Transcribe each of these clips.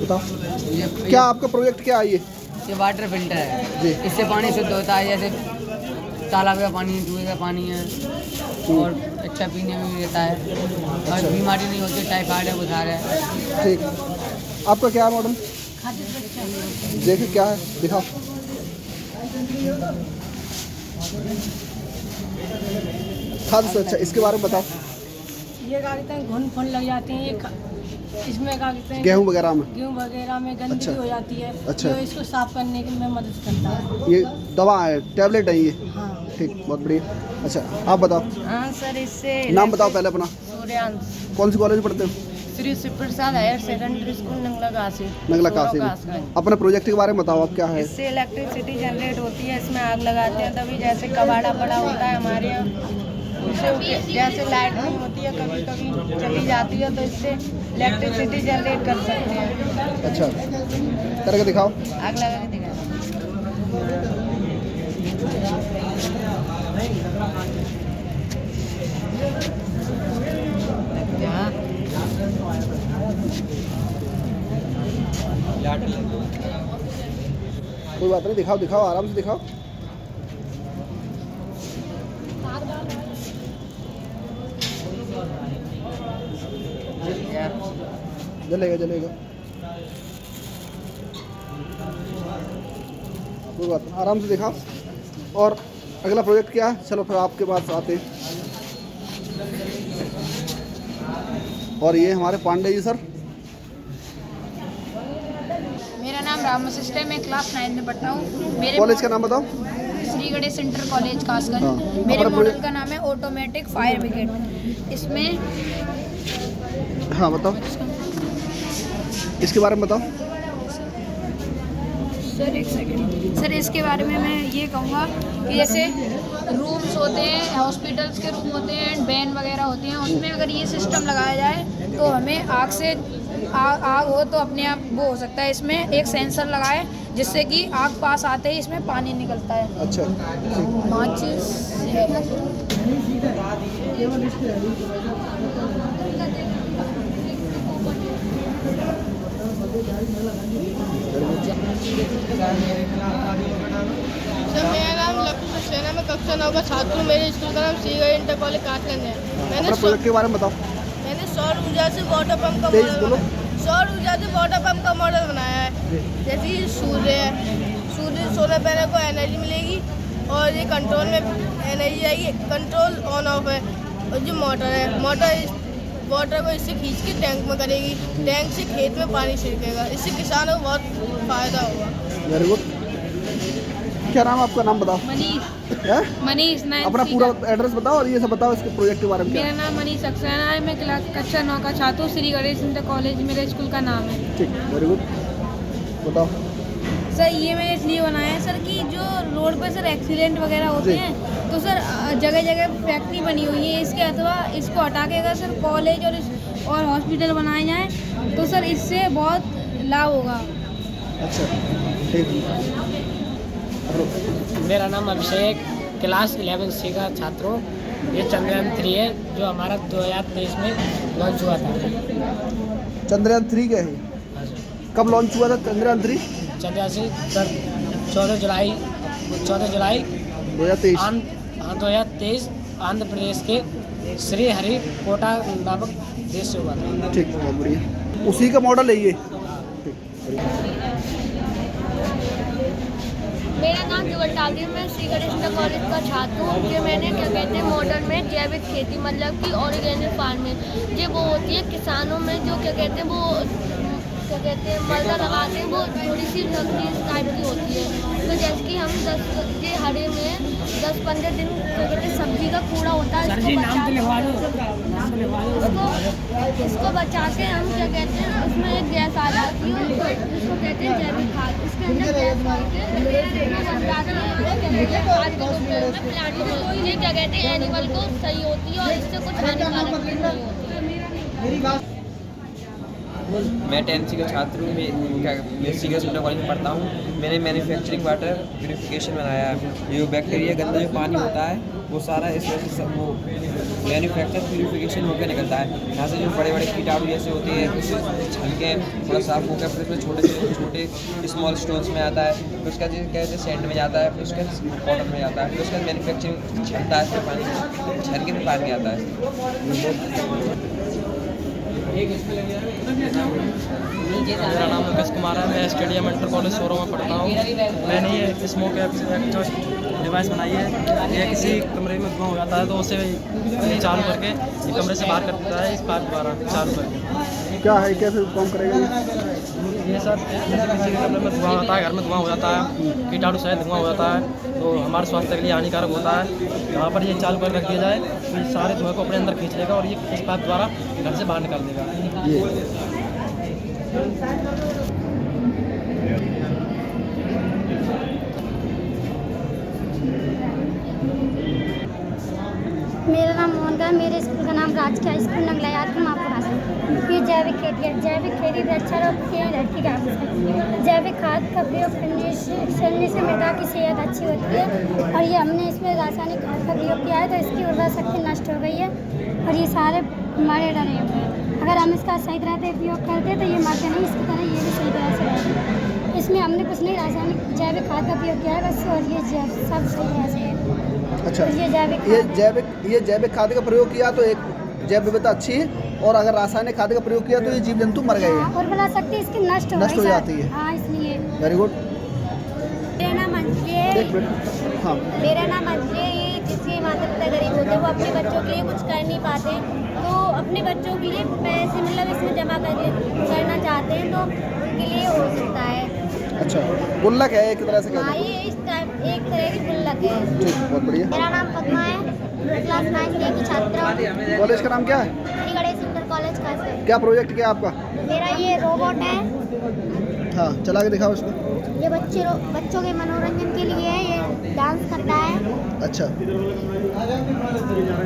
बताओ क्या आपका प्रोजेक्ट क्या है ये वाटर फिल्टर है जी। इससे पानी शुद्ध होता है, जैसे तालाब का पानी, कुएं का पानी है और अच्छा पीने में भी रहता है और बीमारी नहीं होती, टाइफाइड है, बुखार है। ठीक, आपका क्या है मॉडल? देखिए क्या है, दिखाओ। खाद्य सुरक्षा, इसके बारे में बताओ। ये क्या कहते हैं, घुन फुन लग जाते हैं, ये इसमें क्या कहते हैं, गेहूँ वगैरह में गंदगी अच्छा। हो जाती है। अच्छा। जो इसको साफ करने की में मदद करता है। ये दवा है, टैबलेट है ये? हाँ। ठीक, बहुत बढ़िया। अच्छा आप बताओ। हाँ सर, इससे नाम बताओ पहले अपना। सूर्यांश, कौन सी कॉलेज में पढ़ते हो? Shri Shiv Prasad higher secondary school Nangla Kashi. Nagla Kashi में। अपने प्रोजेक्ट के बारे में बताओ, आप क्या है? इससे इलेक्ट्रिसिटी जनरेट होती है, इसमें आग लगाते हैं तभी, जैसे कबाड़ा पड़ा होता है हमारे यहाँ, उससे जैसे लाइट नहीं होती है, कभी कभी चली जाती है, तो इससे इलेक्ट्रिसिटी जनरेट कर सकते हैं। अच्छा करके दिखाओ। आग लगा के दिखाएं। कोई बात नहीं, दिखाओ दिखाओ, आराम से दिखाओ। जलेगा जलेगा, कोई बात नहीं, आराम से दिखाओ। और अगला प्रोजेक्ट क्या है? चलो फिर आपके पास आते हैं। और ये हमारे पांडे जी सर। मेरा नाम राम वशिष्ठ है, मैं क्लास 9 में पढ़ता हूँ। मेरे कॉलेज का नाम बताओ। Shri Ganesh inter college Kasganj. हाँ। मेरे अपना मॉडल का नाम है ऑटोमेटिक फायर ब्रिगेड। इसमें हाँ बताओ, इसके बारे में बताओ। सर एक सेकंड सर, इसके बारे में मैं ये कहूँगा कि जैसे रूम्स होते हैं, हॉस्पिटल्स के रूम होते हैं, वैन वगैरह होते हैं, उसमें अगर ये सिस्टम लगाया जाए तो हमें आग से आग हो तो अपने आप वो हो सकता है। इसमें एक सेंसर लगाए जिससे कि आग पास आते ही इसमें पानी निकलता है। अच्छा माचिस है। सर मेरा नाम लक्ष्मी सक्सेना, मैं कक्षा 9 का छात्र हूँ। मेरे स्कूल का नाम श्री गणेश इंटर कॉलेज कासगंज है। अपना प्रोजेक्ट के बारे में बताओ। मैंने सौर ऊर्जा से वाटर पंप का तेज मॉडल बोलो। सौर ऊर्जा से वाटर पंप का मॉडल बनाया है। जैसे ये सूर्य है, सूर्य सोलर पैनल को एनर्जी मिलेगी और ये कंट्रोल में एनर्जी आएगी, कंट्रोल ऑन ऑफ है। और जो मोटर है, मोटर इस वाटर को इससे खींच के टैंक में करेगी, टैंक से खेत में पानी छिड़केगा। इससे किसानों को बहुत फायदा होगा। Very good. क्या नाम आपका? नाम बताओ। मनीष है? मनीष अपना पूरा एड्रेस बताओ और ये सब बताओ, इसके प्रोजेक्ट के बारे में क्या मेरा नाम मनीष सक्सेना है, मैं कक्षा 9 का छात्र हूँ। श्री गणेश इंटर कॉलेज मेरे स्कूल का नाम है। ठीक, वेरी गुड, बताओ। सर ये मैंने इसलिए बनाया है सर कि जो रोड पर सर एक्सीडेंट वगैरह होते जी। हैं तो सर जगह जगह फैक्ट्री बनी हुई है इसके, अथवा इसको हटा के अगर सर कॉलेज और हॉस्पिटल बनाए जाएं तो सर इससे बहुत लाभ होगा। अच्छा ठीक। मेरा नाम अभिषेक, क्लास 11 सी का छात्र हूँ। ये चंद्रयान 3 है जो हमारा 2023 में लॉन्च हुआ था। चंद्रयान 3 क्या है? कब लॉन्च हुआ था चंद्रयान 3? चंद्रयान से सर 14 जुलाई 2023 आंध्र प्रदेश के श्री हरिकोटा नामक देश से हुआ था। ठीक, बहुत बढ़िया, उसी का मॉडल है ये। मेरा नाम जुगल टाली है, मैं श्री गणेश इंटर कॉलेज का छात्र हूँ। कि मैंने क्या कहते हैं मॉडर्न में जैविक खेती, मतलब कि ऑर्गेनिक फार्मिंग, ये वो होती है किसानों में जो क्या कहते हैं वो क्या कहते हैं मर्दा लगाते हैं, वो थोड़ी सी नकली टाइप की होती है। तो जैसे कि हम 10-15 दिन क्या कहते हैं सब्जी का कूड़ा होता है, इसको बचा के हम क्या कहते हैं उसमें एक गैस आ जाती है जिसको कहते हैं जैविक खाद। इसके अंदर गैस डाल के ये क्या कहते हैं एनिमल को सही होती है और इससे कुछ हानिकारक नहीं होती। मैं 10th का छात्र हूँ। मैं श्री गणेश इंटर कॉलेज में पढ़ता हूँ। मैंने मैन्युफैक्चरिंग वाटर प्यूरिफिकेशन बनाया है। ये बैक्टीरिया गंदा जो पानी होता है वो सारा इस वजह से वो मैन्युफैक्चर प्यूरिफिकेशन होकर निकलता है। यहाँ से जो बड़े बड़े कीटाणु जैसे होते हैं उसे छलके थोड़ा साफ होकर फिर उसमें छोटे से छोटे स्मॉल स्टोन्स में आता है, फिर उसका जो कहते हैं सेंट में जाता है, फिर उसका कॉटन में जाता है, फिर उसका मैन्युफैक्चरिंग छलता है, फिर पानी छल के फिर पानी आता है। मेरा नाम मुकेश कुमार है। मैं स्टेडियम इंटर कॉलेज सोरो में पढ़ता हूँ। मैंने ये स्मोक एग्जॉस्ट डिवाइस बनाई है। ये किसी कमरे में धुआं हो जाता है तो उसे चालू करके ये कमरे से बाहर कर देता है इस पाइप द्वारा चालू करके। क्या है, कैसे काम करेगा ये सर जैसे किसी के कमरे में धुआं होता है, घर में धुआं हो जाता है, कीटाणु सहित धुआं हो जाता है तो हमारे स्वास्थ्य के लिए हानिकारक होता है। यहाँ पर ये चालू कर रख दिया जाए तो ये सारे धुएँ को अपने अंदर खींच लेगा और ये इस पाइप द्वारा घर से बाहर निकाल देगा। मेरा नाम मोहन है। मेरे स्कूल का नाम राजकीय स्कूल नगलायात मापुरा से। ये जैविक खेती है। जैविक खेती भी अच्छा रखती है लड़की का ऑफिस। जैविक खाद का प्रयोग करने से मृदा की सेहत अच्छी होती है और ये हमने इसमें रासायनिक खाद का प्रयोग किया है तो इसकी उर्वरा शक्ति नष्ट हो गई है और ये सारे हमारे डरे हुए हैं। अगर हम इसका सही तरह से उपयोग करते तो ये मरते नहीं, इसकी तरह ये भी सही तरह से रहते। इसमें हमने कुछ नहीं रासायनिक जैविक खाद का प्रयोग किया है बस, और ये सब सही तरह से है। अच्छा, ये जैविक खाद का प्रयोग किया तो एक जैव विविधता अच्छी है, और अगर रासायनिक खाद का प्रयोग किया तो ये जीव जंतु मर गए हैं और बना सकती इसकी नष्ट हो जाती है। हाँ, इसलिए। Very good. मेरा नाम अंजलि है। हाँ, मेरा नाम अंजलि है। ये जिसके माता पिता गरीब होते हैं वो अपने बच्चों के लिए कुछ कर नहीं पाते तो अपने बच्चों के लिए पैसे मतलब इसमें जमा करना चाहते हैं तो उनके लिए हो सकता है। अच्छा, गुल्लक है एक तरह से कहते हाँ, ये इस टाइप एक तरह की गुल्लक है। ठीक, बहुत बढ़िया। मेरा नाम पद्मा है। क्लास 9 की छात्रा हूँ। कॉलेज का नाम क्या है? श्री गणेश इंटर कॉलेज का है। क्या प्रोजेक्ट क्या आपका? मेरा ये रोबोट है। हाँ, चला के दिखाओ इसको। ये बच्चों के मनोरंजन के लिए है, ये डांस करता है। अच्छा।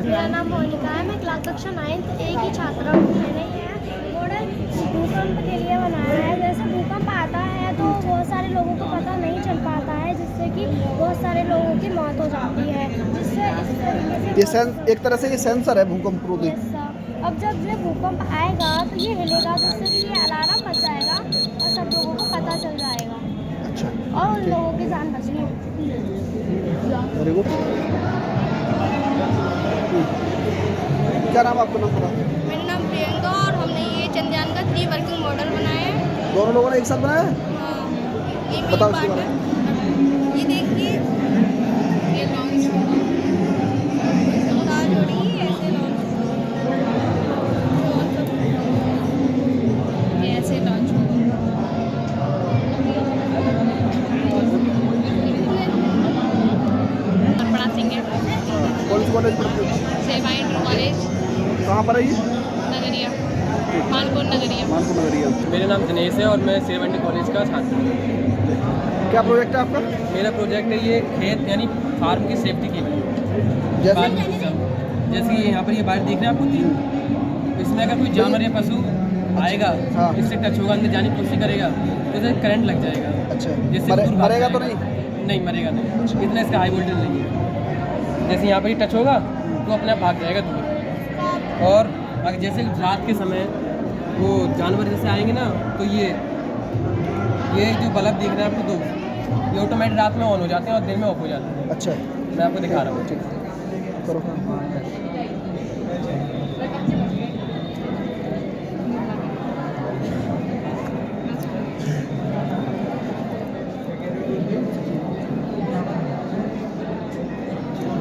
मेरा नाम मोनिका है। मैं क्लास कक्षा 9 A की छात्रा हूँ। मैंने ये मॉडल भूकंप के लिए बनाया है। जैसे भूकंप आता है तो बहुत सारे लोगों को पता नहीं चल पाता है जिससे कि बहुत सारे लोगों की मौत हो जाती है। जिससे इस तरीके से एक तरह से ये सेंसर है भूकंप रोधी। अब जब ये भूकंप आएगा तो ये हिलेगा जिससे कि ये अलार्म बच जाएगा और सब लोगों को पता चल जाएगा। अच्छा, और उन लोगों की जान बचनी। Very good. क्या नाम आपका? नाम पता? मेरा नाम प्रियंका और हमने ये चंद्रयान का 3 वर्किंग मॉडल बनाया है। दोनों लोगों ने एक साथ बनाया है? हाँ, ये बताओ मेरी इसके बारे पार्टनर। ये देखिए, ये लॉन्च तार जोड़ी ऐसे लॉन्च, ये ऐसे लॉन्च बड़ा सिंह है। कौन सी कॉलेज पढ़ते हो? सेवा इंटर कॉलेज कहाँ पर है ये? नगरिया, मानपुर नगरिया। मानपुर नगरिया। मेरा नाम दिनेश है और मैं सेवेंटी कॉलेज का छात्र हूँ। क्या प्रोजेक्ट है आपका? मेरा प्रोजेक्ट है ये खेत यानी फार्म की सेफ्टी के लिए। जैसे कि यहाँ पर ये बाहर दिख रहे हैं आपको 3, इसमें अगर कोई जानवर या पशु आएगा हाँ। इससे टच होगा, अंदर जाने की कोशिश करेगा तो इसे करंट लग जाएगा। अच्छा, जिससे दूर भाग मरेगा तो जाएगा। नहीं? नहीं मरेगा नहीं, इतना इसका हाई वोल्टेज नहीं है। जैसे यहाँ पर ही टच होगा तो अपने आप भाग जाएगा दूर। और अगर जैसे रात के समय वो जानवर जैसे आएंगे ना तो ये जो बल्ब दिख रहे हैं आपको 2, ये ऑटोमेटिक रात में ऑन हो जाते हैं और दिन में ऑफ हो जाते हैं। अच्छा, मैं आपको दिखा रहा हूँ। ठीक, करो।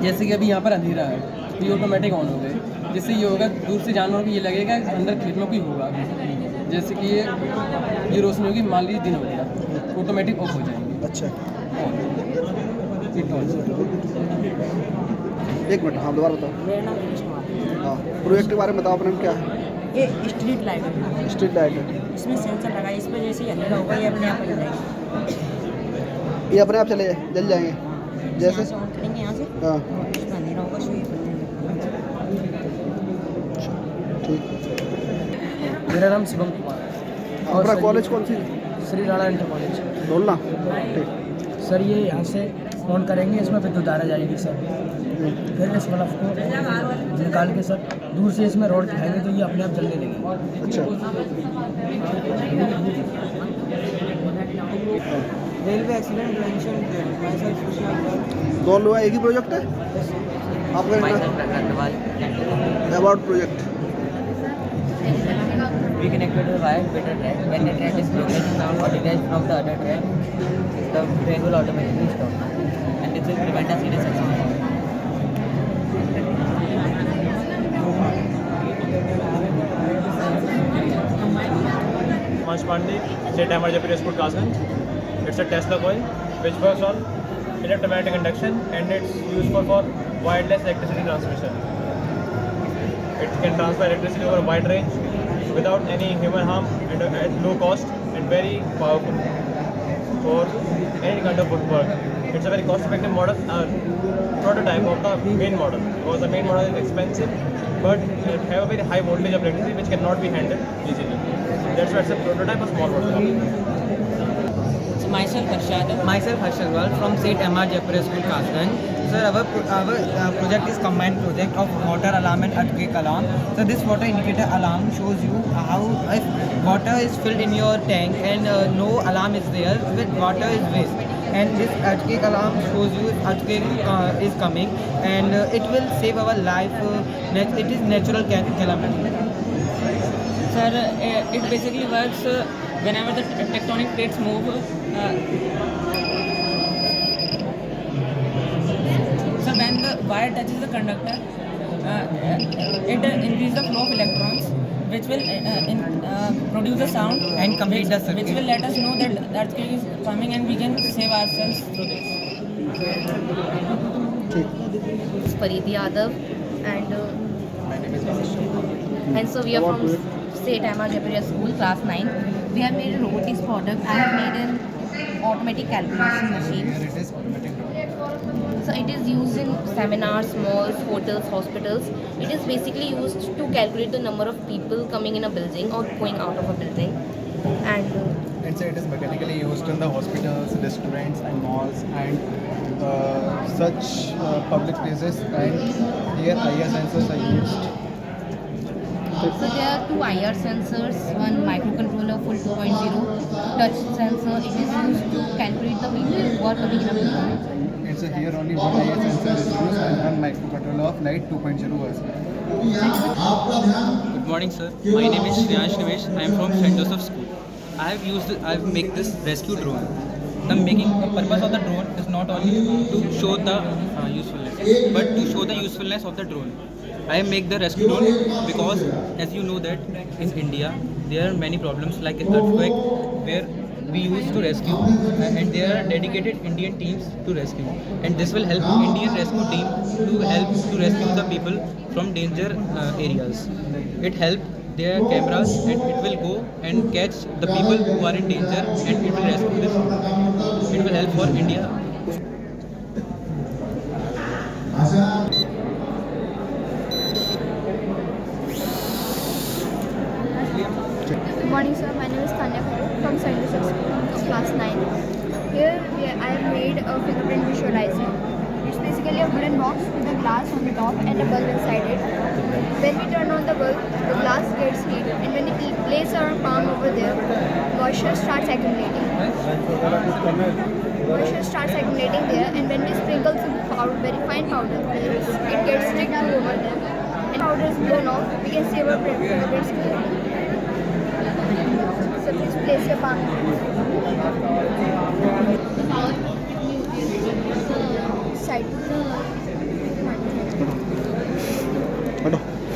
जैसे कि अभी यहाँ पर अंधेरा है तो ये ऑटोमेटिक ऑन हो गए, जिससे ये होगा दूर से जानवर को ये लगेगा अंदर खेत में कोई होगा। जैसे कि ये रोशनी होगी, मान लीजिए दिन हो गया, ऑटोमेटिक ऑफ हो जाएंगे। अच्छा, एक मिनट। हाँ, दोबारा बताओ। मेरा नाम कृष्ण कुमार। हाँ, प्रोजेक्ट के बारे में बताओ अपने क्या है? ये स्ट्रीट लाइट है। स्ट्रीट लाइट है। इसमें सेंसर लगा है, इसमें जैसे ही अंधेरा होगा ये अपने आप जल जाएगी। ये अपने आप जल जाएंगे जैसे? यहाँ से ऑन करेंगे यहाँ से। हाँ, इसमें अंधेरा होगा सुई। ठीक। मेरा नाम शिवम कुमार है। अपना कॉलेज कौन सी? Shri Rana inter college Dholna. ठीक। सर ये यहाँ से ऑन करेंगे, इसमें विद्युत धारा जाएगी सर। फिर इस बल्ब को निकाल के सर दूर से इसमें रॉड दिखाएंगे तो ये अपने आप जलने लगेगा। अच्छा, रेलवे एक्सीडेंट प्रिवेंशन दोनों लोग एक ही प्रोजेक्ट है आपका? About project We connected the wire to better track. When the track is broken or detached from the other track, the train will automatically stop, and this will prevent a serious accident. Mansh Pandey, State Emergency Press School, Kasganj. It's a Tesla coil which works on electromagnetic induction and it's useful for wireless electricity transmission. It can transfer electricity over a wide range without any human harm and at low cost and very powerful for any kind of woodwork. It's a very cost-effective model, prototype of the main model, because the main model is expensive but it have a very high voltage of electricity which cannot be handled easily. That's why it's a prototype of small model. Myself Harshad from St. M.R. Jaipur School, Kasganj. Sir, our project is combined project of water alarm and earthquake alarm. So this water indicator alarm shows you how if water is filled in your tank and no alarm is there, with water is waste. And this earthquake alarm shows you if earthquake is coming, and it will save our life. It is natural calamity. Sir, it basically works whenever the tectonic plates move. So when the wire touches the conductor, it increases the flow of electrons, which will produce a sound And complete the circuit. which will let us know that the earthquake is coming and we can save ourselves through this. Pariti Yadav and so we are from State M.R. Jaipur School, class 9. We have made a robotics product. I have made an automatic calculation machine. So it is used in seminars, malls, hotels, hospitals. It is basically used to calculate the number of people coming in a building or going out of a building. And so it is mechanically used in the hospitals, restaurants and malls and such public places, and here IR sensors are used. so there are two IR sensors, one microcontroller full 2.0, touch sensor. It is used to calculate the people who are coming in a building. And so here only one IR sensor is used and one microcontroller of light 2.0 was. Good morning, sir. My name is Shriyansh Nivesh. I am from St. Joseph School. I have made this rescue drone. The purpose of the drone is not only to show the usefulness, but to show the usefulness of the drone. I make the rescue drone because, as you know, that in India there are many problems like earthquake, where we used to rescue, and there are dedicated Indian teams to rescue, and this will help Indian rescue team to help to rescue the people from danger areas. It help their cameras, and it will go and catch the people who are in danger, and it will rescue them. It will help for India. Good morning, sir. My name is Tanya from St. Joseph School, class 9. Here I have made a fingerprint visualizer. It's basically a wooden box with a glass on the top and a bulb inside it. When we turn on the bulb, the glass gets heat, and when we place our palm over there, moisture starts accumulating. Moisture starts accumulating there, and when we sprinkle some powder, very fine powder, it gets stick to over there. And powder is blown off, we can see our fingerprints clearly. So please place your palm. Side.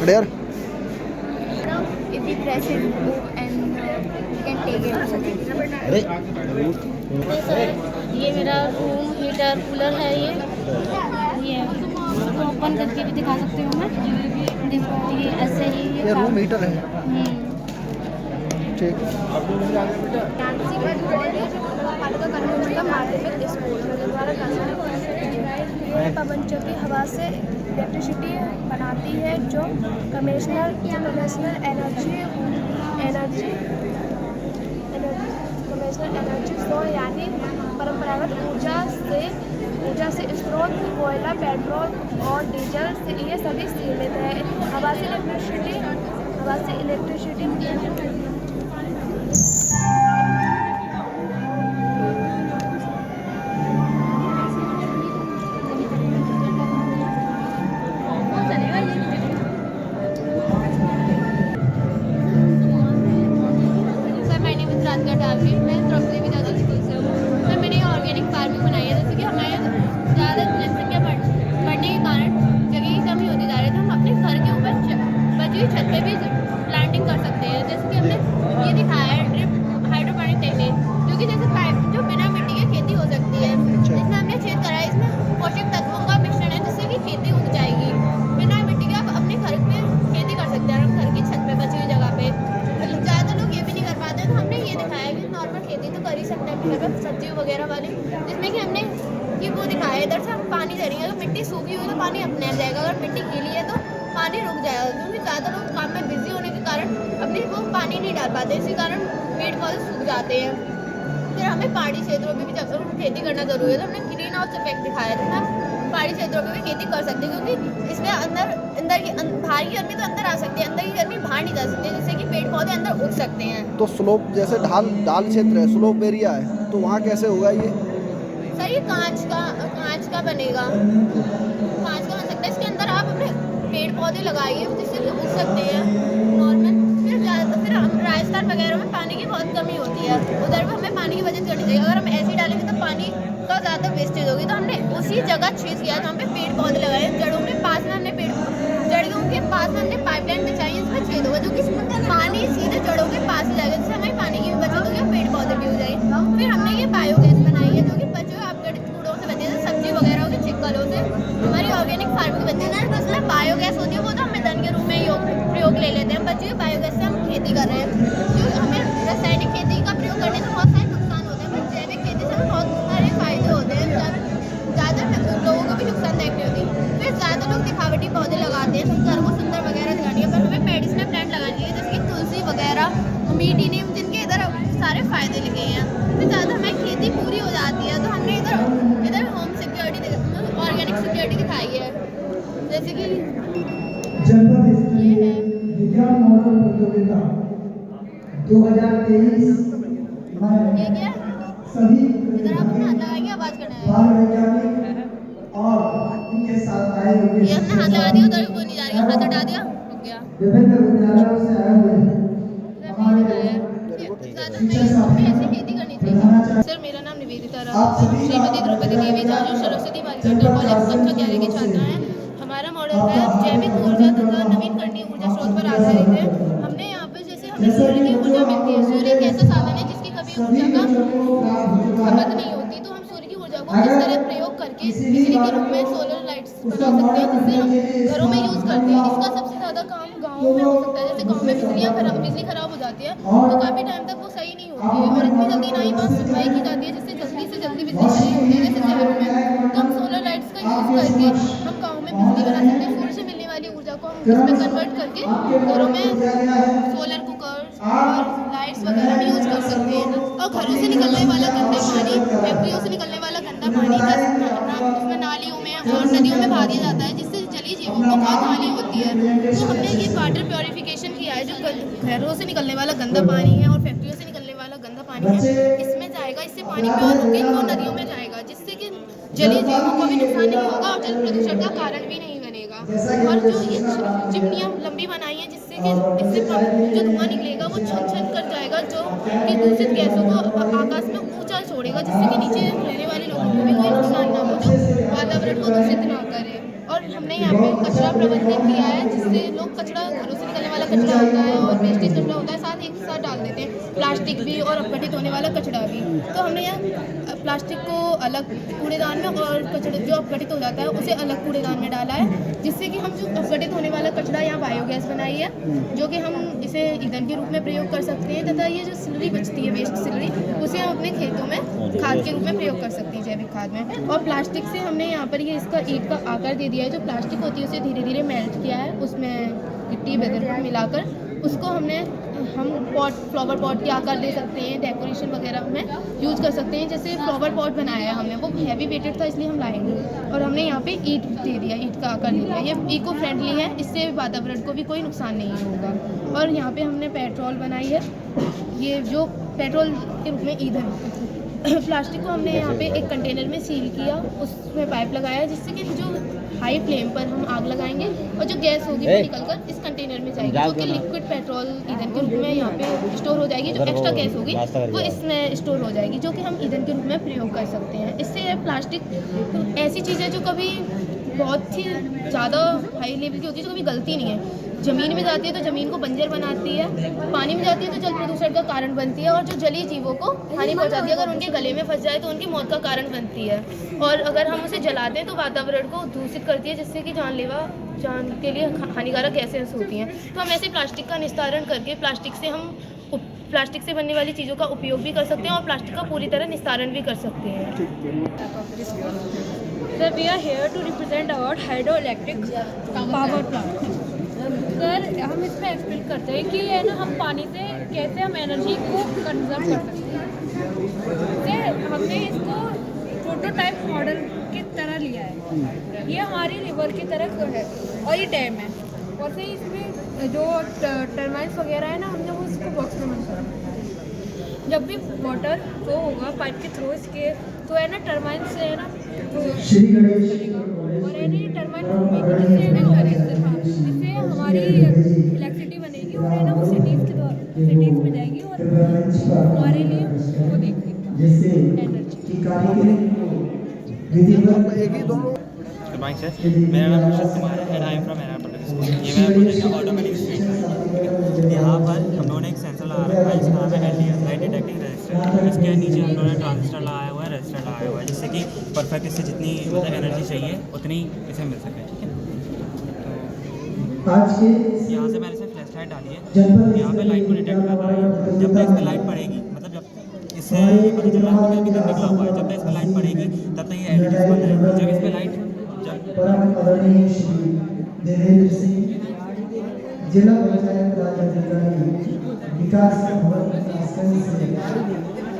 यार If we press it, move, and we can take it. ये मेरा room heater cooler है। ये इसको open करके भी दिखा सकती हूँ मैं। देखो ये ऐसे ही ये रूम हीटर है। ठीक। पवनचक्की की हवा से इलेक्ट्रिसिटी बनाती है, जो कन्वेंशनल एनर्जी सो यानी परंपरागत ऊर्जा से स्रोत कोयला, पेट्रोल और डीजल से ये सभी सीमित है। हवा से इलेक्ट्रिसिटी मैं द्रौपदी विद्यालय स्कूल से हूँ। सर मैंने ऑर्गेनिक फार्मिंग बनाई है, जैसे कि हमारे ज़्यादा जनसंख्या बढ़ने के कारण जगह की कमी होती जा रही है, तो हम अपने घर के ऊपर बची हुई छत पे भी प्लांटिंग कर सकते हैं। जैसे कि हमने ये दिखाया है ड्रिप हाइड्रोपोनिक टेक्निक, जो कि जैसे पाइप जो बिना मिट्टी के खेती हो सकती है। इसमें हमने छेद करा है, इसमें पोषक तत्वों का मिश्रण है, जिससे कि खेती उग जाएगी। बिना मिट्टी के आप अपने घर पे खेती कर सकते हैं, घर की छत पे बची हुई जगह पे। ज़्यादा लोग ये भी नहीं कर पाते, तो हमने ये दिखाया है कि नॉर्मल खेती तो कर ही सकते हैं अपने घर पर, सब्जी वगैरह वाली, जिसमें कि हमने ये वो दिखाया है। इधर से हम पानी दे रहे हैं, अगर मिट्टी सूखी हुई तो पानी अपने आप जाएगा, अगर मिट्टी गीली है तो पानी रुक जाएगा, क्योंकि ज़्यादा लोग काम में बिजी होने के कारण अपने वो पानी नहीं डाल पाते, इसी कारण पेड़ पौधे सूख जाते हैं। फिर हमें पहाड़ी क्षेत्रों में भी जब खेती करना जरूरी है, तो हमने ग्रीन हाउस इफेक्ट दिखाया है, हम पहाड़ी क्षेत्रों में भी खेती कर सकते हैं, क्योंकि इसमें अंदर की बाहर की गर्मी तो अंदर आ सकती है, अंदर की गर्मी बाहर नहीं जा सकती है, जिससे कि पेड़ पौधे अंदर उग सकते हैं। तो स्लोप जैसे ढाल क्षेत्र है, स्लोप एरिया है, तो वहाँ कैसे होगा ये? सर ये कांच का बनेगा, कांच का बन सकता है। इसके अंदर आप अपने पेड़ पौधे लगाइए, जिससे कि उग सकते हैं नॉर्मल। फिर हम राजस्थान वगैरह में पानी की बहुत कमी होती है, उधर भी हमें पानी की बचत करनी चाहिए। अगर हम ऐसे डालेंगे तो पानी का ज़्यादा वेस्टेज होगी, तो हमने उसी जगह छेद किया जहाँ पे पेड़ पौधे लगाए, जड़ों के पास में हमने पाइपलाइन बिछाई, इसमें छेद होगा, जो कि पानी सीधे जड़ों के पास ही जाएगा, जिससे हमें पानी की भी बचत होगी और पेड़ पौधे भी हो जाएंगे। फिर हमने ये बायोगैस बनाई है, जो कि बचे हुए अपघटित कूड़ों से बनती है, सब्जी वगैरह की छिक्कलों से हमारी ऑर्गेनिक फार्मिंग बनती है। उसमें बायोगैस होती है, वो तो हम ईंधन के रूप में प्रयोग ले लेते हैं, बची हुई बायोगैस से हम खेती कर रहे हैं। जो हमें रासायनिक खेती का प्रयोग करने से बहुत सारे नुकसान होते हैं, पर जैविक खेती से बहुत सारे फायदे होते हैं, ज़्यादा लोगों को भी नुकसानदायक नहीं होती। फिर ज़्यादा लोग दिखावटी पौधे लगाते हैं, घर को सुंदर वगैरह दिखाने है, पर हमें मेडिसिनल प्लांट लगानी चाहिए, जैसे कि तुलसी वगैरह, मीठी नीम, जिनके इधर सारे फायदे लिखे हैं। फिर ज़्यादा हमारी खेती पूरी हो जाती है, तो हमने इधर होम सिक्योरिटी, ऑर्गेनिक सिक्योरिटी दिखाई है, जैसे कि ये है विज्ञान मॉडल प्रतियोगिता 2023 ये क्या है? सभी इधर आप अपना हाथ लगाएंगे, आवाज़ करना है और इनके साथ आए हुए ये हमने हाथ लगा दिया, उधर भी कोई नहीं जा रही है, हाथ हटा दिया, रुक गया। विभिन्न विद्यालयों से आए हुए ऐसी खेती करनी चाहिए। सर मेरा नाम निवेदिता राव, श्रीमती द्रौपदी देवी झाजू सरस्वती बालिका कॉलेज कक्षा 11 की छात्रा है। हमारा मॉडल है जैविक ऊर्जा तथा नवीनकरणीय ऊर्जा स्रोत पर आधारित है। हमने यहाँ पर जैसे हमें सूर्य की ऊर्जा मिलती है, सूर्य एक ऐसा साधन है जिसकी कभी ऊर्जा का खपत नहीं होती, तो हम सूर्य की ऊर्जा को किस तरह प्रयोग करके बिजली के रूप में सोलर लाइट्स बना सकते हैं, जिससे हम घरों में यूज़ करते हैं। इसका सबसे ज़्यादा काम गाँव में हो सकता है, जैसे गाँव में बिजली खराब हो जाती है, तो काफ़ी टाइम तक वो सही नहीं होती है, और इतनी जल्दी ना ही वहाँ सप्लाई की जाती है, जिससे जल्दी से जल्दी बिजली सही होती है, जैसे शहरों में। तो हम सोलर लाइट्स का यूज़ करके हम गाँव में बिजली बना सकते हैं। सूर्य से मिलने वाली ऊर्जा को हम इसमें कन्वर्ट करके घरों में सोलर कुकर्स और लाइट्स वगैरह भी यूज़ कर सकते हैं। और घरों से निकलने वाला गंदा पानी, फैक्ट्रियों से निकलने वाला गंदा पानी उसमें नालियों में और नदियों में बहा दिया जाता है, जिससे जलीय जीवों को बहुत हानि होती है। तो हमने ये वाटर प्योरीफिकेशन किया है, जो घरों से निकलने वाला गंदा पानी है और फैक्ट्रियों से निकलने वाला गंदा पानी है, इसमें जाएगा, इससे पानी प्योर होकर वो नदियों में जाएगा, जिससे कि जलीय जीवों को भी नुकसान नहीं होगा और जल प्रदूषण का कारण भी नहीं बनेगा। और जो ये चिमनियाँ लंबी बनाई हैं, जिससे कि इससे जो धुआं निकलेगा वो छन छन कर जाएगा, जो कि दूषित गैसों को आकाश में ऊंचा छोड़ेगा, जिससे कि नीचे रहने वाले लोगों को भी कोई नुकसान ना हो, जो वातावरण को दूषित ना करे। और हमने यहाँ पे कचरा प्रबंधन किया है, जिससे लोग कचरा, घरों से निकलने वाला कचरा होता है और वेस्टेज कचरा होता है, साथ एक साथ डाल देते हैं, प्लास्टिक भी और अपघटित होने वाला कचरा भी। तो हमने यहाँ प्लास्टिक को अलग कूड़ेदान में और कचरे जो अपघटित हो जाता है उसे अलग कूड़ेदान में डाला है, जिससे कि हम जो अपघटित होने वाला कचरा यहाँ बायोगैस बनाई है, जो कि हम इसे ईंधन के रूप में प्रयोग कर सकते हैं, तथा ये जो स्लरी बचती है, वेस्ट स्लरी, उसे हम अपने खेतों में खाद के रूप में प्रयोग कर सकते हैं, जैविक खाद में। और प्लास्टिक से हमने यहाँ पर ये इसका ईंट का आकार दे दिया है, जो प्लास्टिक होती है उसे धीरे धीरे मेल्ट किया है, उसमें गिट्टी वगैरह मिलाकर उसको हमने हम फ्लावर पॉट के आकार दे सकते हैं, डेकोरेशन वगैरह में यूज़ कर सकते हैं। जैसे फ्लावर पॉट बनाया है हमने, वो हैवी वेटेड था इसलिए हम लाएंगे, और हमने यहाँ पे ईंट दे दिया, ईंट का आकार दे दिया। ये इको फ्रेंडली है, इससे वातावरण को भी कोई नुकसान नहीं होगा। और यहाँ पे हमने पेट्रोल बनाई है, ये जो पेट्रोल के रूप में ईंधन प्लास्टिक को हमने यहाँ पे एक कंटेनर में सील किया, उसमें पाइप लगाया, जिससे कि जो हाई फ्लेम पर हम आग लगाएंगे और जो गैस होगी वो निकलकर इस कंटेनर में जाएगी, जो कि लिक्विड पेट्रोल ईंधन के रूप में यहाँ पे स्टोर हो जाएगी। जो एक्स्ट्रा गैस होगी वो इसमें स्टोर हो जाएगी, जो कि हम ईंधन के रूप में प्रयोग कर सकते हैं। इससे प्लास्टिक ऐसी चीज़ है जो कभी बहुत ही ज़्यादा हाई लेवल की होती है, जो कभी गलती नहीं है। ज़मीन में जाती है तो ज़मीन को बंजर बनाती है, पानी में जाती है तो जल प्रदूषण का कारण बनती है, और जो जलीय जीवों को हानि पहुंचाती है। अगर उनके गले में फंस जाए तो उनकी मौत का कारण बनती है, और अगर हम उसे जलाते हैं तो वातावरण को दूषित करती है, जिससे कि जान के लिए हानिकारक गैसें होती हैं। तो हम ऐसे प्लास्टिक का निस्तारण करके प्लास्टिक से बनने वाली चीज़ों का उपयोग भी कर सकते हैं, और प्लास्टिक का पूरी तरह निस्तारण भी कर सकते हैं। Sir, we are here to represent our hydroelectric power plant. Sir, हम इसमें एक्सप्लेन करते हैं कि है ना, हम पानी से कैसे हम एनर्जी को कंजर्व कर सकते हैं। हमने इसको प्रोटोटाइप मॉडल की तरह लिया है। ये हमारी रिवर की तरह है और ये डैम है, और से इसमें जो टर्बाइन्स वगैरह है ना, हमने वो इसको बॉक्स में बंद करा। जब भी वाटर फ्लो होगा पाइप के थ्रू इसके, तो है ना टर्बाइन से है ना और है ना टर्बाइन जिससे हमारी इलेक्ट्रिसिटी बनेगी, और है ना वो सिटीज़ में जाएगी और हमारे लिए वो देगी एनर्जी। मेरा नाम अर्षद कुमार है and I am from NR public school. ये मेरा प्रोजेक्ट है ऑटोमेटिक स्ट्रीट लाइट। यहाँ पर हम लोगों ने एक सेंसर लगा रखा है जिसका नाम है LDR, लाइट डिटेक्टिंग रजिस्टर। इसके नीचे हम लोगों ने ट्रांजिस्टर लगाया हुआ है, रजिस्टर लगाया हुआ है, जिससे कि परफेक्ट इससे जितनी मतलब एनर्जी चाहिए उतनी इसे मिल सके। ठीक है, तो यहाँ से मैंने इसे फ्लैश लाइट डाली है, यहाँ पे लाइट को डिटेक्ट कर रहा है। जब तक इसमें लाइट पड़ेगी, मतलब जब इससे ये पता चल रहा है कि दिन निकला हुआ है, जब तक इसमें लाइट पड़ेगी तब तक ये LEDs बन जाएगी। जब इसमें लाइट जिला पंचायत राज अधिकारी विकास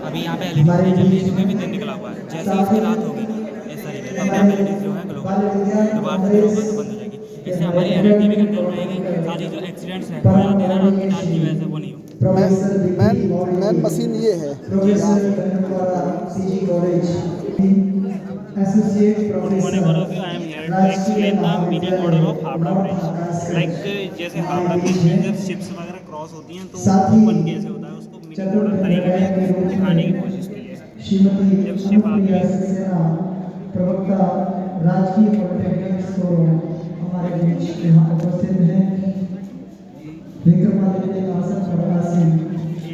अभी यहाँ पे LED नहीं चल रही है क्योंकि अभी दिन निकला हुआ है। जैसे ही इसमें रात होगी इस तरीके तब यहाँ पे LEDs जो है दोबारा से होगा तो बंद हो जाएगी। इससे हमारी एनर्जी भी कंजर्व रहेगी, सारी जो एक्सीडेंट्स हैं हो जाते हैं ना रात की टाइम की वजह से, वो नहीं होगा। मैन मशीन ये है। Good morning all of you. I am here to explain the median model of Hapra Bridge. Like जैसे हावड़ा ब्रिज में जब शिप्स वगैरह क्रॉस होती हैं तो ओपन कैसे होता है, उसको मीडियन मॉडल तरीके में दिखाने की कोशिश की है। जब शिप आती है, प्रवक्ता राजकीय पॉलिटेक्निक फोरम हमारे बीच यहाँ उपस्थित हैं। विक्रमादित्य आसन प्रवासी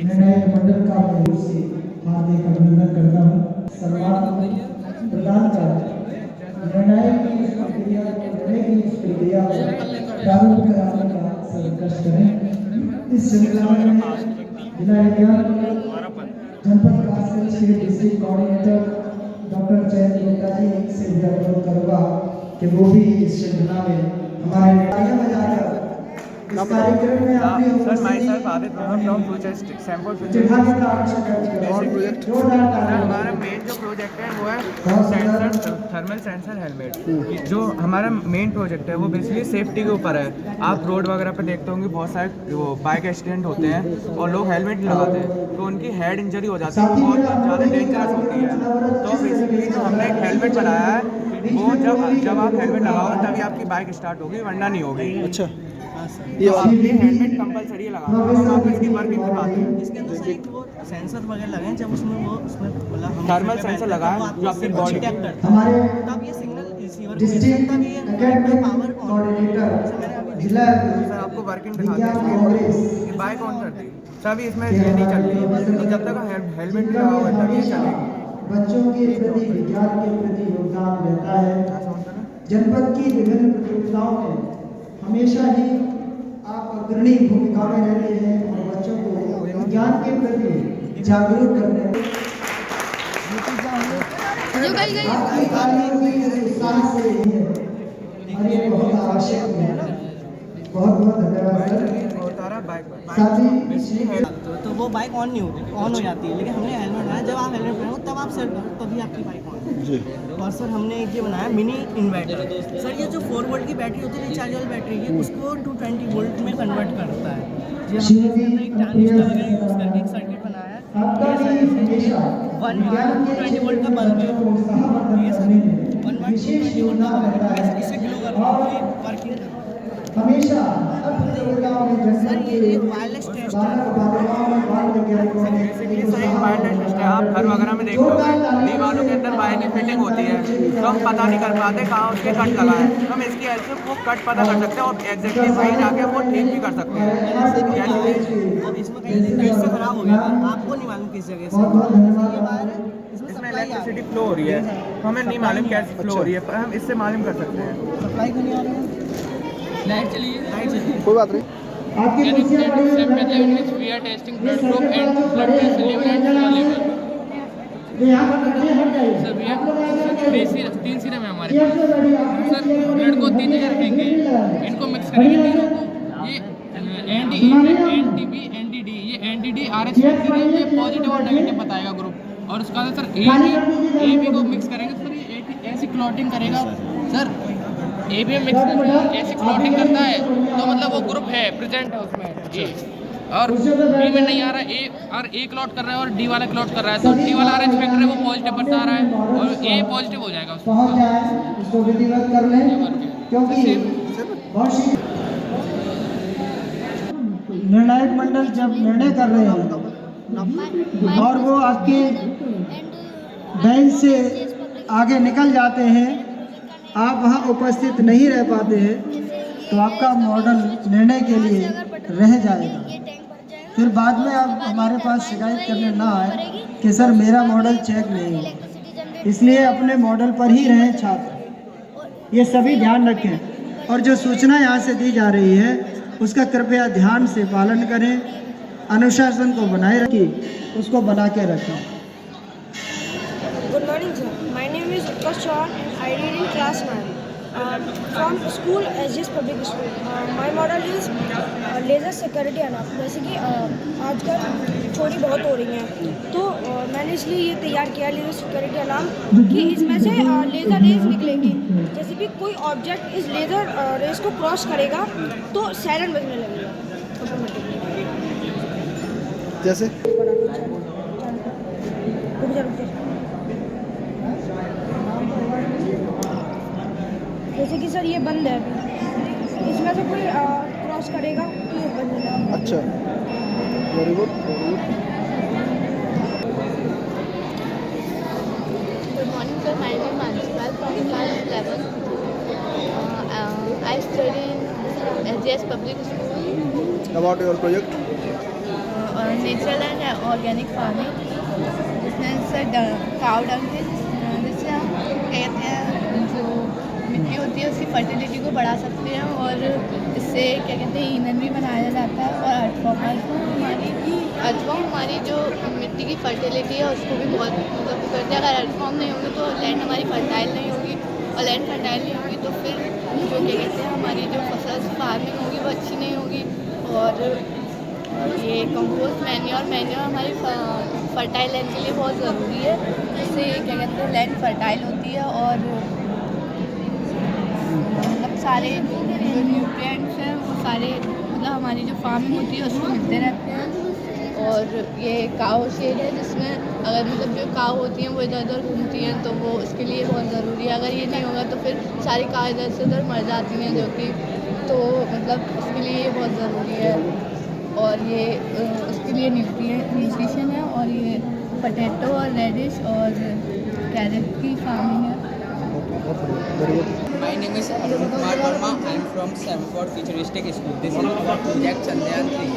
निर्णायक मंडल का मैं से हार्दिक अभिनंदन करता हूँ। सम्मान प्रदान कर निर्णायक की इस प्रक्रिया प्रारंभ कराने का संकल्प करें। इस श्रृंखला में जिला विज्ञान जनपद कासगंज के district coordinator doctor Jayant Gupta ji से भी अनुरोध करूँगा कि वो भी इस श्रृंखला में हमारे बजाकर इस कार्यक्रम में आप भी sir my self Aditya from futuristic sample हमारा मेन जो प्रोजेक्ट है वो है सेंसर थर्मल सेंसर हेलमेट। जो हमारा मेन प्रोजेक्ट है वो बेसिकली सेफ्टी के ऊपर है। आप रोड वगैरह पे देखते होंगे बहुत सारे वो बाइक एक्सीडेंट होते हैं और लोग हेलमेट नहीं लगाते हैं तो उनकी हेड इंजरी हो जाती है, बहुत ज़्यादा डेंजरस होती है। तो बेसिकली जो हमने एक हेलमेट बनाया है वो जब आप हेलमेट लगाओगे तभी आपकी बाइक स्टार्ट होगी, वरना नहीं होगी। अच्छा, ये आपके हेलमेट कंपलसरी लगाना है। हम आपको इसकी वर्किंग दिखाते हैं। इसके अंदर सर एक वो सेंसर वगैरह लगे हैं, जब उसमें मतलब हम थर्मल सेंसर लगा है जो आपकी बॉडी डिटेक्ट करता है, तब ये सिग्नल रिसीवर को भेजता है, तब ये पावर ऑन जिला सर आपको वर्किंग दिखाते हैं कि बाइक ऑन कर दी तभी इसमें ये नहीं चल रही, तो जब तक हेलमेट नहीं लगा हुआ तब ये चलेगी। बच्चों के प्रति विज्ञान के प्रति योगदान रहता है। जनपद की विभिन्न प्रतियोगिताओं में हमेशा ही आप अग्रणी भूमिका में रहते हैं और बच्चों को विज्ञान के प्रति जागरूक करने और ये बहुत आवश्यक है। बहुत बहुत धन्यवाद सर। है बाइक तो वो बाइक ऑन नहीं होती, ऑन हो जाती है, लेकिन हमने हेलमेट बनाया, जब आप हेलमेट पहनो तब आप सेट करो तभी आपकी बाइक ऑन जी। और सर हमने एक ये बनाया मिनी इन्वर्टर। सर ये जो 4 वोल्ट की बैटरी होती है रिचार्जेबल बैटरी है, उसको 220 वोल्ट में कन्वर्ट करता है। ये हमने इसके अंदर एक ट्रांजिस्टर वगैरह यूज़ करके एक सर्किट बनाया है। ये सर 1 वाट 220 वोल्ट का बल्ब है, ये सर 1 वाट 220 वोल्ट का बल्ब है, ये इसे ग्लो कर रहा है, वर्किंग हमेशा सर ये वायरलेस टेस्ट है। बेसिकली सर एक वायरलेस टेस्ट है। आप घर वगैरह में देखोगे दीवारों के अंदर वायर की फिटिंग होती है, तो हम पता नहीं कर पाते कहाँ उसके कट लगा है, तो हम इसकी हेल्प से वो कट पता कर सकते हैं और एग्जैक्टली वहीं जाके वो ठीक भी कर सकते हैं। और इसमें कहीं से खराब हो गया था, आपको नहीं मालूम किस जगह से ये वायर है, इसमें इलेक्ट्रिसिटी फ्लो हो रही है, हमें नहीं मालूम कैसे फ्लो हो रही है, पर हम इससे मालूम कर सकते हैं। सप्लाई क्यों नहीं आ रही है? लाइट चलिए, लाइट चलिए, कोई बात नहीं। आपकी कुर्सियां पड़ी हुई हैं, we are testing blood group and blood pressure level and sugar level. यहाँ पर बैठे हट जाइए। सर भैया 3 सीरम है हमारे पास। सर ब्लड को 3 जगह रखेंगे, इनको मिक्स करेंगे तीनों को। ये एनटीबी एनटीडी, ये एनटीडी आरएच है, ये पॉजिटिव और नेगेटिव बताएगा ग्रुप। और उसका सर एबी को मिक्स करेंगे तो सर ये ऐसी क्लॉटिंग करेगा। सर एबी में मिक्स करके ऐसी क्लॉटिंग करता है तो मतलब वो ग्रुप है, प्रेजेंट है उसमें ये। और बी में नहीं आ रहा है, ए क्लॉट कर रहा है और डी वाला क्लॉट कर रहा है, तो डी वाला आरएच फैक्टर है वो पॉजिटिव बता रहा है और ए पॉजिटिव हो जाएगा उसको। पहुंच जाए इसको विधिवत कर लें, क्योंकि बहुत सी निर्णायक मंडल जब निर्णय कर रहे हैं और वो आपके बेंच से आगे निकल जाते हैं, आप वहाँ उपस्थित नहीं रह पाते हैं, तो आपका मॉडल निर्णय के लिए रह जाएगा। फिर बाद में आप हमारे पास शिकायत करने ना आए कि सर मेरा मॉडल चेक नहीं हुआ। इसलिए अपने मॉडल पर ही रहें छात्र, ये सभी ध्यान रखें। और जो सूचना यहाँ से दी जा रही है उसका कृपया ध्यान से पालन करें, अनुशासन को बनाए रखें, उसको बना के रखें। Good morning, sir. My name is Utkarsh Chauhan. I read in class 9 from school SGS Public School. My model is laser security alarm. जैसे कि आजकल चोरी बहुत हो रही हैं, तो मैंने इसलिए ये तैयार किया लेज़र सिक्योरिटी अलार्म कि इसमें से लेज़र रेज निकलेंगी। जैसे भी कोई ऑब्जेक्ट इस लेज़र रेज को क्रॉस करेगा तो सायरन बजने लगेगा ऑटोमेटिकली। जैसे जैसे कि सर ये बंद है अभी, इसमें से कोई क्रॉस करेगा तो ये बंद है। अच्छा, very good very good. Good morning, sir. My name is Mansi from class 11. I study in SGS Public School. About your project? Natural and organic farming. जिसमें सर काउ डंग थे, जिससे हम कहते हैं जो मिट्टी होती है उसकी फर्टिलिटी को बढ़ा सकते हैं और इससे क्या कहते हैं ईंधन भी बनाया जाता है। और अर्थफॉर्म हमारी जो मिट्टी की फर्टिलिटी है उसको भी बहुत मतलब करते हैं। अगर अर्थफॉर्म नहीं होगी तो लैंड हमारी फर्टाइल नहीं होगी, और लैंड फर्टाइल नहीं होगी तो फिर जो क्या कहते हैं हमारी जो फसल फार्मिंग होगी वो अच्छी नहीं होगी। और ये कंपोस्ट मैन्योर हमारी फर्टाइल लैंड के लिए बहुत ज़रूरी है, जिससे क्या कहते हैं लैंड फर्टाइल होती है और मतलब सारे जो न्यूट्रिएंट्स हैं वो सारे मतलब हमारी जो फार्मिंग होती है उसको मिलते रहते हैं। और ये काऊ शेड है जिसमें अगर मतलब जो काऊ होती हैं वो इधर उधर घूमती हैं तो वो उसके लिए बहुत ज़रूरी है। अगर ये नहीं होगा तो फिर सारी काऊ इधर से उधर मर जाती हैं, जो कि तो मतलब उसके लिए ये बहुत ज़रूरी है। और ये उसके लिए न्यूट्रिशन है। और ये पोटैटो और रेडिश और कैरेट की फार्मिंग है। My name is Arun Kumar Verma. I am from Samford Futuristic School. This is our project Chandrayaan 3.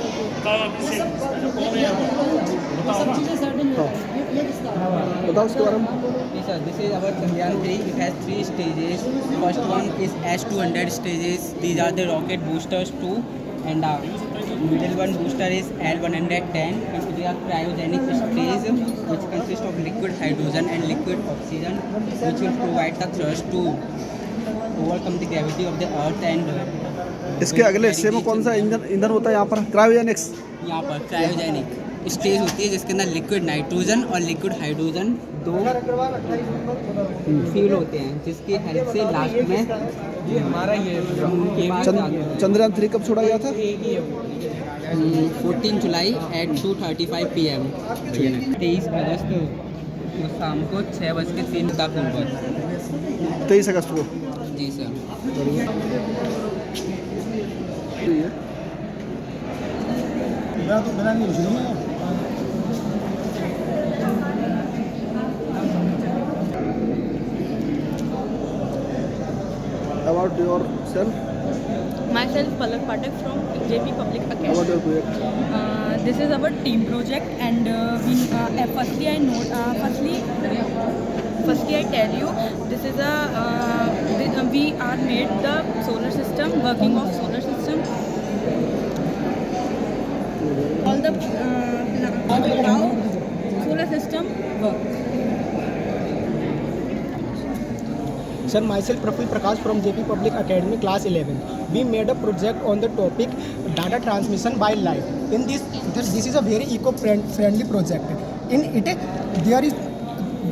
बताओ उसके बारे में। Yes, sir. This is our Chandrayaan 3. It has 3 stages. First one is S200 stages. These are the rocket boosters 2, and middle one booster is L110, and it is a cryogenic stage which consists of liquid hydrogen and liquid oxygen, which will provide the thrust to overcome the gravity of the earth and इसके अगले हिस्से में कौन सा ईंधन होता है यहाँ पर? क्रायोजेनिक्स। यहाँ पर क्रायोजेनिक स्टेज होती है जिसके अंदर लिक्विड नाइट्रोजन और लिक्विड हाइड्रोजन दो फ्यूल होते हैं, जिसकी हेल्प से लास्ट में हमारा ये चंद्रयान 3 कब छोड़ा गया था? 14 जुलाई at 2:35 PM 23 अगस्त को शाम को 6:03 का पूर्व। 23 अगस्त को। जी sir. About yourself? Myself, Palak Pathak from JP Public Academy. About your project? This is our team project, and firstly I tell you, this is we are made the solar system, working of solar system. All the how solar system work. Sir, myself Praful Prakash from JP Public Academy, class 11. We made a project on the topic data transmission by light. In this is a very eco-friendly project. In it,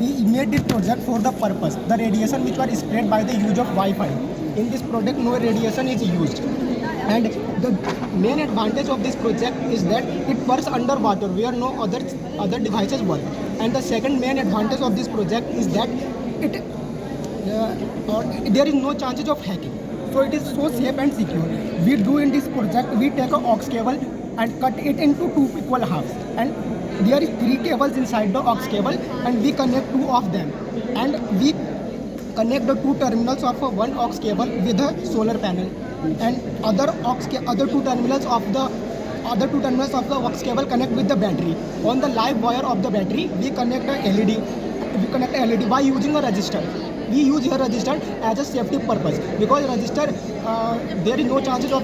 we made this project for the purpose, the radiation which were spread by the use of Wi-Fi. In this project, no radiation is used. And the main advantage of this project is that it works underwater where no other devices work. And the second main advantage of this project is that there is no chances of hacking, so it is so safe and secure. We do in this project, we take a aux cable and cut it into 2 equal halves, and there is 3 cables inside the aux cable, and we connect 2 of them, and we connect the 2 terminals of one aux cable with a solar panel, and other 2 terminals of the aux cable connect with the battery. On the live wire of the battery, we connect a LED by using a resistor. We use here resistor as a safety purpose, because resistor there is no chances of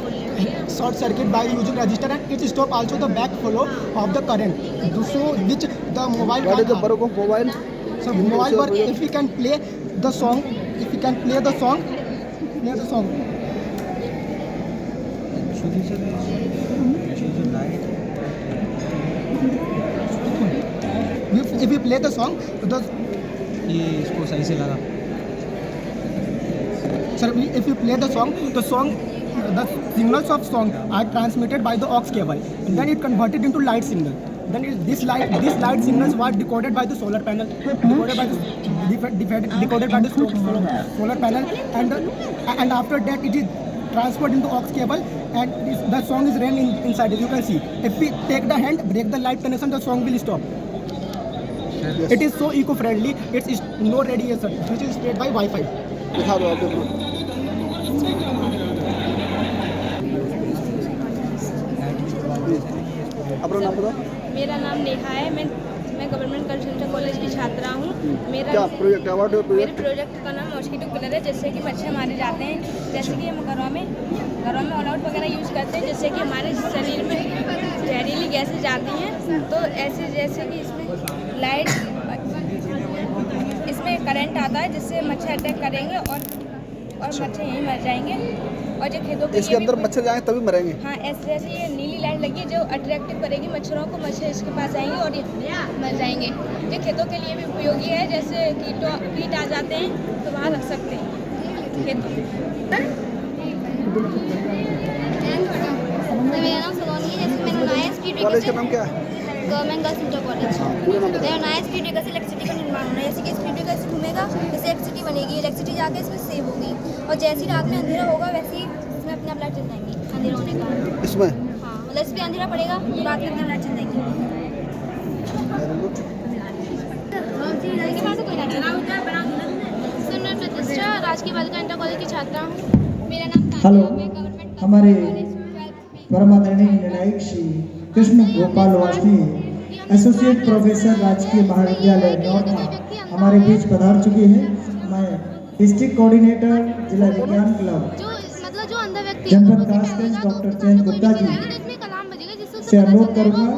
short circuit by using resistor, and it stop also the backflow of the current, so which the mobile. What is the purpose of mobile? So mobile work, if we can play the song, play the song. If we play the song, ये इसको सही से लगा। Sir, if you play the song, the signals of song are transmitted by the aux cable, and then it converted into light signal. Then this light signals were decoded by the solar panel, decoded by the solar panel, and after that it is transferred into aux cable, and the song is ran inside it. You can see, if we take the hand, break the light connection, the song will stop. Yes. It is so eco-friendly. It is no radiation, which is spread by Wi-Fi. दिखा दो आप अपना नाम बताओ। मेरा नाम नेहा है, मैं गवर्नमेंट गर्ल्स इंटर कॉलेज की छात्रा हूँ। क्या प्रोजेक्ट है? मेरे प्रोजेक्ट का नाम मॉस्किटो किलर है, जिससे कि मच्छर मारे जाते हैं। जैसे कि हम घरों में ऑल आउट वगैरह यूज़ करते हैं, जिससे कि हमारे शरीर में जहरीली गैसें जाती हैं। तो ऐसे जैसे कि इसमें करंट आता है, जिससे मच्छर अटैक करेंगे और मच्छर यहीं मर जाएंगे। और जो खेतों के इसके अंदर मच्छर जाएंगे तभी मरेंगे। हाँ, ऐसे जैसे ये नीली लाइट लगी है जो अट्रैक्टिव करेगी मच्छरों को, मच्छर इसके पास आएंगे और ये मर जाएंगे। ये खेतों के लिए भी उपयोगी है, जैसे कीट आ जाते हैं तो वहाँ रख सकते हैं खेतों। मेरा नाम सलोनी है, जैसे मैंने बनाया स्पीड कॉलेज का नाम क्या है? Government girls inter college. मेरा नया स्पीड ब्रेकर से इलेक्ट्रिसिटी का निर्माण होना है। जैसे कि स्पीड ब्रेकर से घूमेगा, जैसे इलेक्ट्रिसिटी बनेगी, इलेक्ट्रिसिटी जाके इसमें सेव होगी, और जैसे ही रात में अंधेरा होगा वैसे ही इसमें अपने आप लाइट चल जाएंगी अंधेरा होने का। इसमें हाँ, मतलब इस पर अंधेरा पड़ेगा तो रात में अपने लाइट चल जाएंगी। सर, मैं प्रतिष्ठा राजकीय बालिका इंटर कॉलेज की छात्रा हूँ। मेरा नाम हेलो, हमारे परम आदरणीय निर्णायक श्री कृष्ण गोपाल वासनी, एसोसिएट प्रोफेसर राजकीय महाविद्यालय नौरथा हमारे बीच पधार चुकी है। मैं डिस्ट्रिक्ट कोऑर्डिनेटर जिला विज्ञान क्लब जनपद कासगंज डॉक्टर चैन गुप्ता जी से अनुरोध करूँगा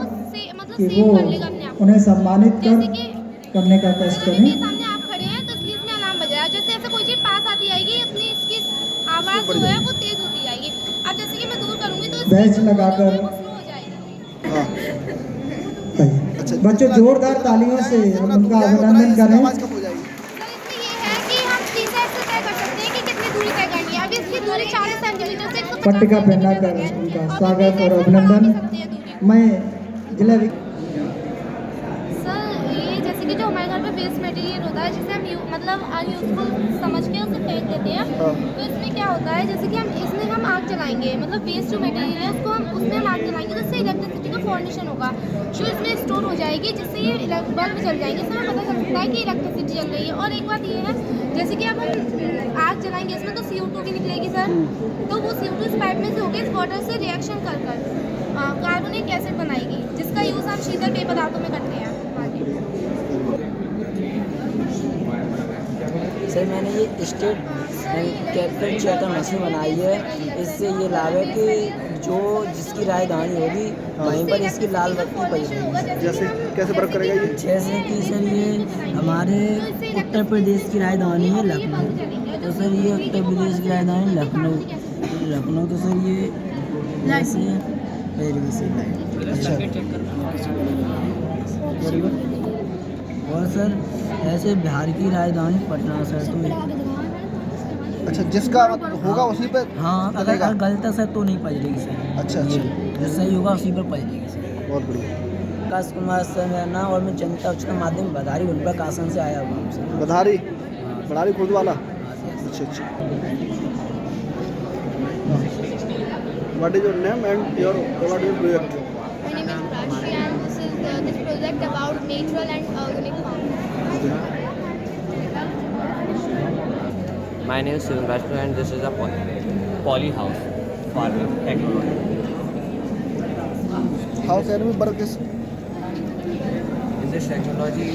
कि वो उन्हें सम्मानित करने का कष्ट करें। जैसे ऐसे कोई चीज़ पास आती आएगी, अपनी इसकी आवाज़ जो है वो तेज़ होती आएगी। अब जैसे बैच लगाकर बच्चों जोरदार तालियों से हम उनका अभिनंदन करें। कि हम टीचर से तय कर सकते हैं कि कितनी दूरी तय करनी है। अभी इसकी दूरी 40 सेंटीमीटर से 150 पट्टिका पहनाकर उनका स्वागत और अभिनंदन। मैं जिला सर ये जैसे कि जो हमारे घर पे वेस्ट मटेरियल होता है जिसे हम मतलब अनयूजफुल समझ के उसे फेंक देते हैं, तो इसमें क्या होता है जैसे कि इसमें हम आग जलाएंगे, मतलब वेस्ट जो मटेरियल है उसको उसमें हम आग जलाएंगे तो इससे इलेक्ट्रिसिटी का फॉर्मेशन होगा जो इसमें स्टोर हो जाएगी, जिससे ये बल्ब जल जाएंगे। इसमें हमें पता चल सकता है कि इलेक्ट्रिसिटी जल रही है। और एक बात ये है जैसे कि अब हम आग जलाएंगे इसमें तो CO2 भी निकलेगी सर, तो वो CO2 इस पाइप में से होकर इस वाटर से रिएक्शन कर कार्बोनिक एसिड बनाएगी, जिसका यूज़ हम शीतल पेय पदार्थों में करते हैं। सर मैंने ये स्टेट कैपिटल चेकर मशीन बनाई है। इससे ये लाभ है कि जो जिसकी राजधानी होगी वहीं पर इसकी लाल बत्ती बज रही है। जैसे कैसे वर्क करेगा ये? जैसे कि सर ये हमारे उत्तर प्रदेश की राजधानी है लखनऊ, तो सर ये उत्तर प्रदेश की राजधानी लखनऊ तो सर ये ऐसे लाइट। अच्छा और सर ऐसे बिहार की राजधानी पटना सर तो अच्छा जिसका होगा उसी पे हाँ अगर गलत है सर तो नहीं पजरेगी सर। अच्छा जो सही होगा उसी पर पजरेगी सर। बहुत बढ़िया। विकास कुमार सर मेरा नाम और मैं जनता उच्चतम माध्यमिक बधारी उनपर कासन से आया हुआ हूँ सर। बधारी खुर्द वाला। अच्छा What is your name and what is your project? My name is Rashi and this is this project about natural and organic farming. My name is Sivan Rajput and this is a poly house farming technology. How can we work this? In this technology,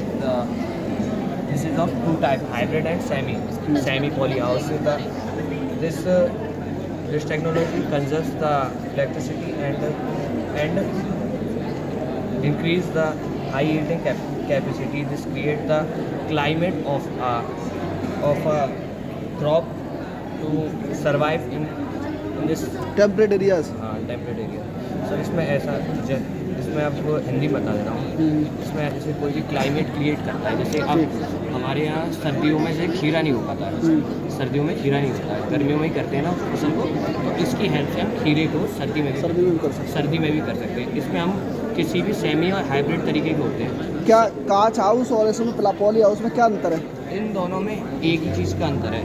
this is of two types, hybrid and semi poly house. This technology conserves the electricity and increase the high yielding capacity. This creates the climate of a crop to survive in this temperate areas. Temperate area. Sir इसमें आपको हिंदी बता दे रहा हूँ। इसमें जैसे कोई भी climate create करता है, जैसे अब हमारे यहाँ सर्दियों में से खीरा नहीं हो पाता है, सर्दियों में खीरा नहीं होता है, गर्मियों में ही करते हैं ना फसल को, तो इसकी हेल्प से हम खीरे को सर्दी में भी कर सकते हैं। इसमें हम किसी भी सेमी और हाइब्रिड तरीके के होते हैं। क्या कांच हाउस और इसमें पॉली हाउस में क्या अंतर है? इन दोनों में एक ही चीज़ का अंतर है।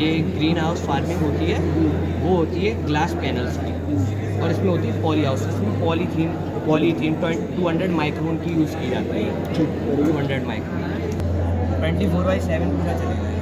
ये ग्रीन हाउस फार्मिंग होती है वो होती है ग्लास पैनल्स की, और इसमें होती है पॉली हाउस। इसमें पॉलीथीन 200 माइक्रोन की यूज़ की जाती है। 200 माइक्रोन 24/7 पूरा चलेगा।